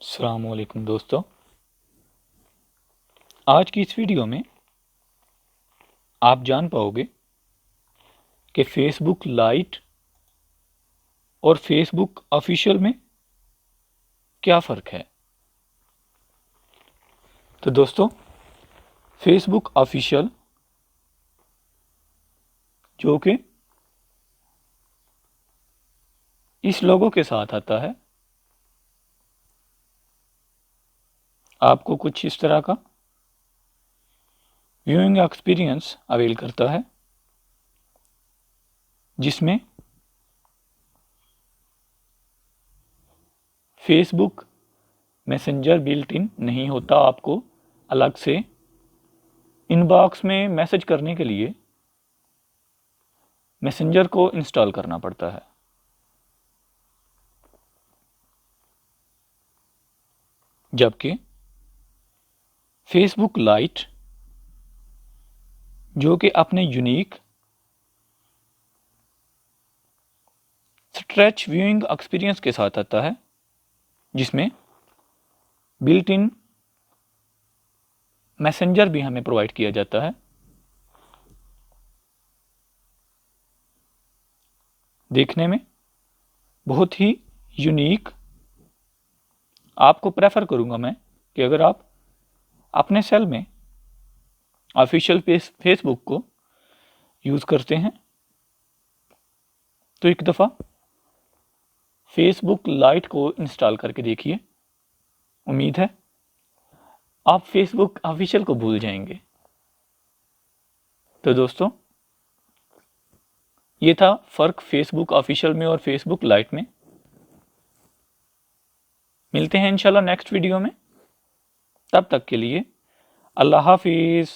अस्सलाम वालेकुम दोस्तों। आज की इस वीडियो में आप जान पाओगे कि फेसबुक लाइट और फेसबुक ऑफिशियल में क्या फ़र्क है। तो दोस्तों, फेसबुक ऑफिशियल जो कि इस लोगो के साथ आता है, आपको कुछ इस तरह का व्यूइंग एक्सपीरियंस अवेल करता है, जिसमें फेसबुक मैसेंजर बिल्ट इन नहीं होता। आपको अलग से इनबॉक्स में मैसेज करने के लिए मैसेंजर को इंस्टॉल करना पड़ता है। जबकि फेसबुक लाइट जो कि अपने यूनिक स्ट्रेच व्यूइंग एक्सपीरियंस के साथ आता है, जिसमें बिल्ट इन मैसेंजर भी हमें प्रोवाइड किया जाता है। देखने में बहुत ही यूनिक आपको प्रेफर करूंगा मैं कि अगर आप अपने सेल में ऑफिशियल फेसबुक को यूज़ करते हैं तो एक दफ़ा फेसबुक लाइट को इंस्टॉल करके देखिए। उम्मीद है आप फेसबुक ऑफिशियल को भूल जाएंगे। तो दोस्तों, ये था फ़र्क फेसबुक ऑफिशियल में और फेसबुक लाइट में। मिलते हैं इंशाल्लाह नेक्स्ट वीडियो में। तब तक के लिए अल्लाह हाफिज़।